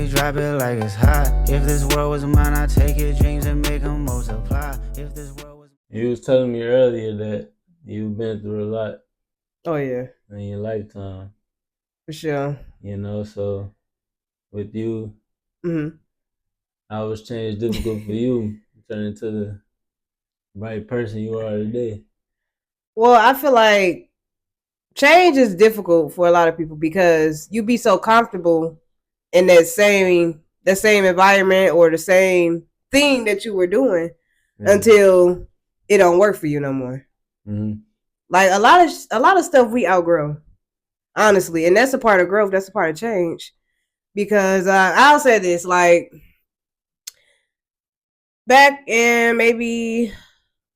always drop it like it's hot. If this world was mine, I'd take your dreams and make them multiply. If this world was... You was telling me earlier that you've been through a lot Oh yeah, in your lifetime, for sure. so with you, Mm-hmm. how was change difficult for you to turn into the right person you are today? Well, I feel like change is difficult for a lot of people because you be so comfortable in that same environment or the same thing that you were doing until it don't work for you no more. Mm-hmm. Like a lot of stuff we outgrow, honestly, and that's a part of growth. That's a part of change. Because I'll say this, like back in maybe,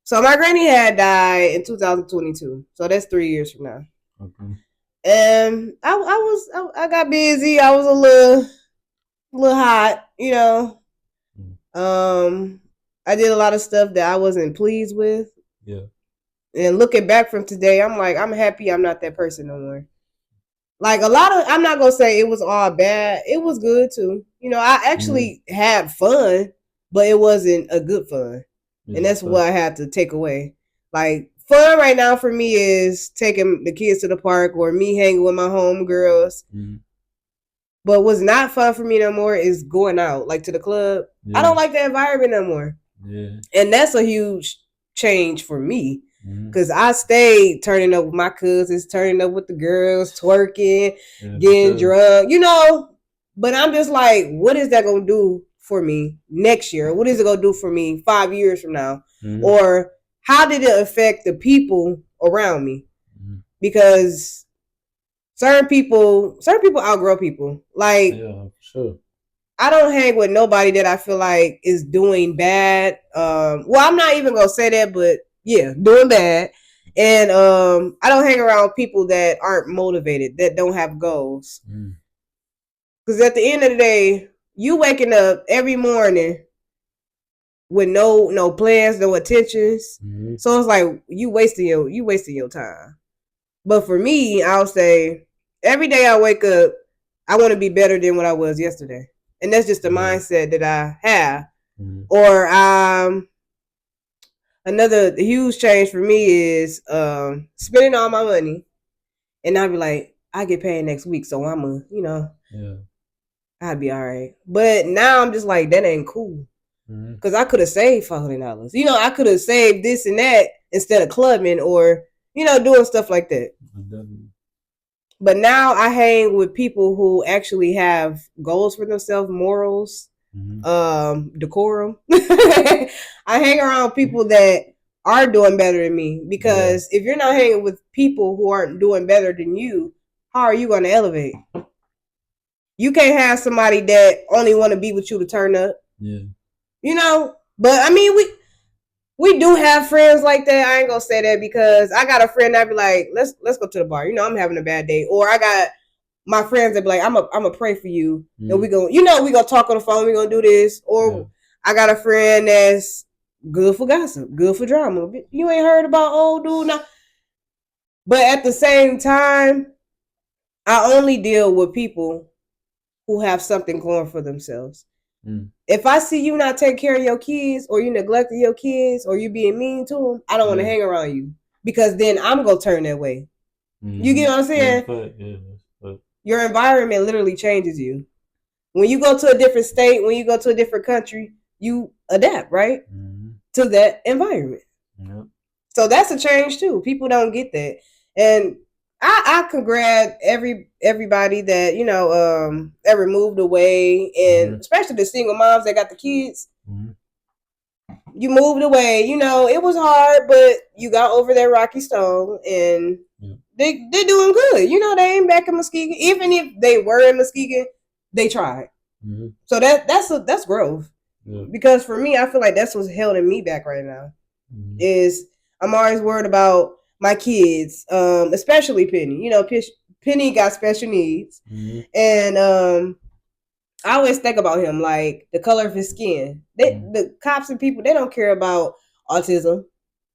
so my granny had died in 2022, so that's 3 years from now. Okay. And I got busy. I was a little hot, I did a lot of stuff that I wasn't pleased with. Yeah. And looking back from today, I'm like, I'm happy I'm not that person no more. Like I'm not gonna say it was all bad. It was good too. I actually had fun, but it wasn't a good fun. And that's what I had to take away. Like fun right now for me is taking the kids to the park or me hanging with my homegirls. Mm-hmm. But what's not fun for me no more is going out, like to the club. Yeah. I don't like the environment no more. Yeah. And that's a huge change for me. Because I stayed turning up with my cousins, turning up with the girls, twerking, getting drunk, But I'm just like, what is that going to do for me next year? What is it going to do for me 5 years from now? Mm-hmm. Or how did it affect the people around me? Mm-hmm. Because certain people outgrow people. Like, yeah, sure. I don't hang with nobody that I feel like is doing bad. Well, I'm not even going to say that, but yeah, doing bad. And I don't hang around people that aren't motivated, that don't have goals. Because at the end of the day, you waking up every morning with no plans, no intentions. Mm-hmm. So it's like you wasting your time. But for me, I'll say every day I wake up, I want to be better than what I was yesterday. And that's just the mindset that I have. Mm-hmm. Or another huge change for me is spending all my money, and I'll be like, I get paid next week, so I'm I'd be all right. But now I'm just like, that ain't cool, because I could have saved $500. I could have saved this and that instead of clubbing or doing stuff like that. Definitely. But now I hang with people who actually have goals for themselves, morals. Mm-hmm. Decorum. I hang around people that are doing better than me, because if you're not hanging with people who aren't doing better than you, how are you going to elevate? You can't have somebody that only want to be with you to turn up. Yeah. But I mean, we do have friends like that. I ain't gonna say that, because I got a friend that be like, let's go to the bar. I'm having a bad day, or I got my friends that be like, I'm a pray for you, and we go, we gonna talk on the phone. We gonna do this, or I got a friend that's good for gossip, good for drama. You ain't heard about old dude now. But at the same time, I only deal with people who have something going for themselves. If I see you not taking care of your kids, or you neglecting your kids, or you being mean to them, I don't want to hang around you, because then I'm gonna turn that way. Mm-hmm. You get what I'm saying? Your environment literally changes you. When you go to a different state, when you go to a different country, you adapt, right? Mm-hmm. To that environment. Yep. So that's a change too. People don't get that. And I congrat everybody that, ever moved away, and especially the single moms that got the kids. Mm-hmm. You moved away, it was hard, but you got over that rocky stone, and they're doing good. They ain't back in Muskegon. Even if they were in Muskegon, they tried. Mm-hmm. So that's growth. Yeah. Because for me, I feel like that's what's holding me back right now. Mm-hmm. Is I'm always worried about my kids, especially Penny. Penny got special needs. Mm-hmm. And I always think about him, like the color of his skin. The cops and people, they don't care about autism.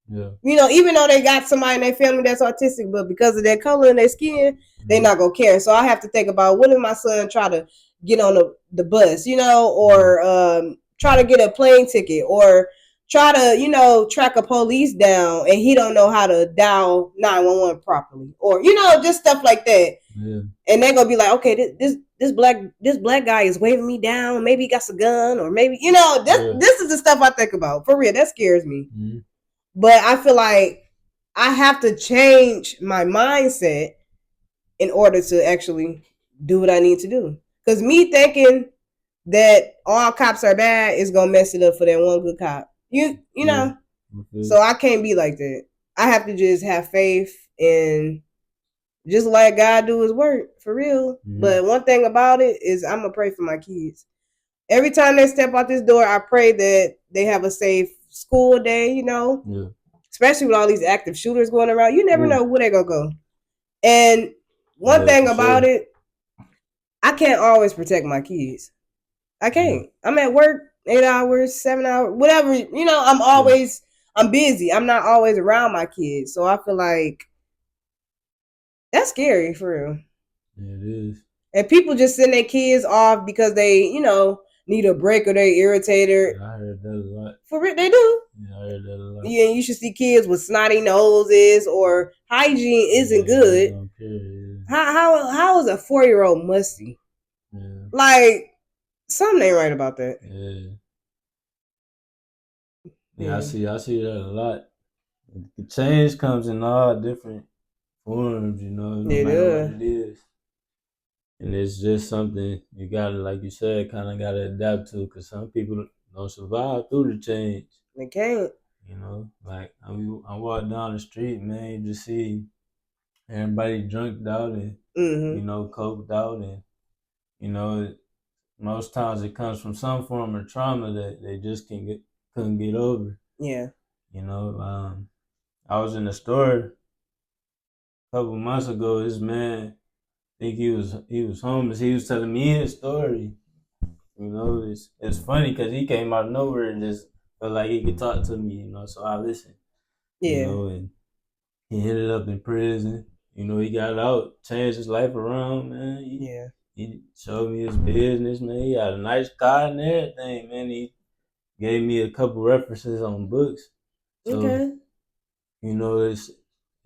Yeah. Even though they got somebody in their family that's autistic, but because of their color and their skin, they're not gonna care. So I have to think about, what if my son try to get on the bus, or try to get a plane ticket, or try to, track a police down and he don't know how to dial 911 properly, or just stuff like that. Yeah. And they're gonna be like, okay, this black guy is waving me down. Maybe he got a gun, or maybe this is the stuff I think about. For real, that scares me. Mm-hmm. But I feel like I have to change my mindset in order to actually do what I need to do. Because me thinking that all cops are bad is gonna mess it up for that one good cop. You know. Okay. So I can't be like that. I have to just have faith and just let God do his work, for real. Mm-hmm. But one thing about it is I'm gonna pray for my kids. Every time they step out this door, I pray that they have a safe school day, Yeah. Especially with all these active shooters going around. You never know where they're gonna go. And one thing about it, I can't always protect my kids. I can't. I'm at work 8 hours, 7 hours, whatever. I'm busy. I'm not always around my kids. So I feel like that's scary, for real. Yeah, it is. And people just send their kids off because they, need a break or they irritated. Yeah, I heard that a lot. For real, they do. Yeah, I heard that a lot. Yeah, you should see kids with snotty noses or hygiene isn't good. How is a 4-year-old musty? Yeah. Like, something ain't right about that. Yeah, I see that a lot. The change comes in all different forms, no matter what it is. And it's just something you gotta, like you said, kind of gotta adapt to, because some people don't survive through the change. They can't. Like I walk down the street, man, you just see everybody drunked out and coked out, and most times it comes from some form of trauma that they just couldn't get over. Yeah. I was in the store a couple months ago. This man, I think he was homeless. He was telling me his story. It's funny because he came out of nowhere and just felt like he could talk to me. So I listened. Yeah. And he ended up in prison. He got out, changed his life around, man. He showed me his business, man. He had a nice car and everything, man. He gave me a couple references on books. So, okay.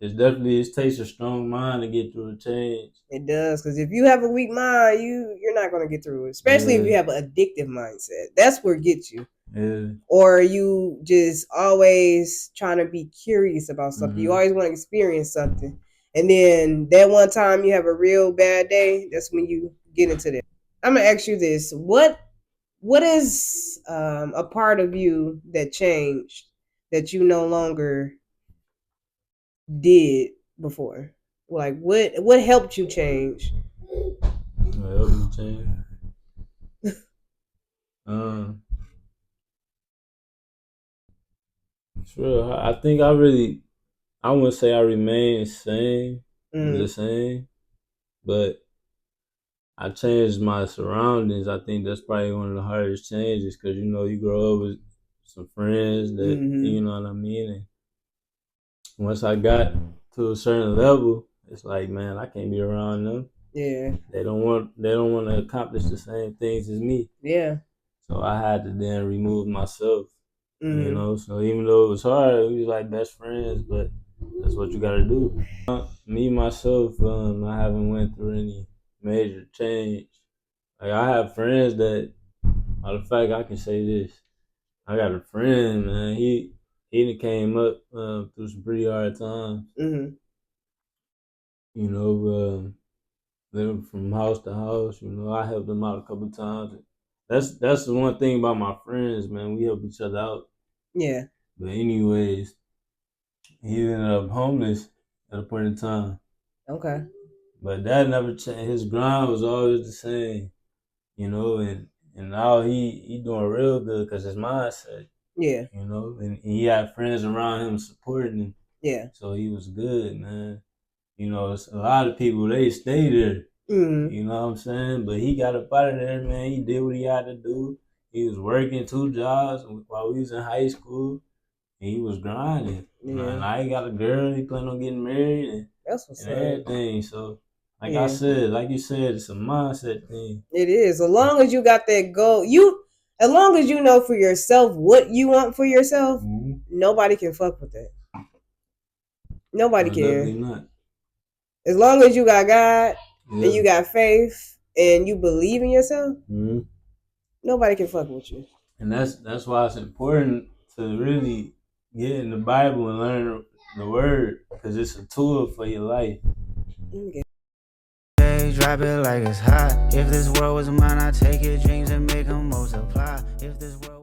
It's definitely, it takes a strong mind to get through a change. It does, because if you have a weak mind, you're not going to get through it. Especially if you have an addictive mindset. That's where it gets you. Yeah. Or you just always trying to be curious about something. You always want to experience something. And then that one time you have a real bad day, that's when you get into that. I'm going to ask you this. What is a part of you that changed that you no longer did before? Like what helped you change? What helped me change? Sure. I think I wouldn't say I remained the same, but I changed my surroundings. I think that's probably one of the hardest changes, because you grow up with some friends that you know what I mean. And once I got to a certain level, it's like, man, I can't be around them. Yeah. They don't want to accomplish the same things as me. Yeah. So I had to then remove myself. So even though it was hard, we was like best friends, but that's what you gotta do. Me myself, I haven't went through any major change. Like, I have friends that, matter of fact, I can say this. I got a friend, man. He came up through some pretty hard times. Living from house to house. I helped him out a couple of times. That's the one thing about my friends, man. We help each other out. Yeah. But anyways, he ended up homeless at a point in time. Okay. But that never changed. His grind was always the same, and now he doing real good because his mindset. Yeah. And he had friends around him supporting him. Yeah. So he was good, man. It's a lot of people, they stay there. You know what I'm saying? But he got up out of there, man. He did what he had to do. He was working 2 jobs while we was in high school. And he was grinding. Yeah. And I got a girl. He planned on getting married and everything. So Like Yeah. I said, like you said, it's a mindset thing. It is. As long as you got that goal, as long as you know for yourself what you want for yourself, nobody can fuck with that. Nobody Definitely can. not. As long as you got God Yeah. and you got faith and you believe in yourself, nobody can fuck with you. And that's why it's important to really get in the Bible and learn the word, because it's a tool for your life. Drop it like it's hot. If this world was mine, I'd take your dreams and make them multiply. If this world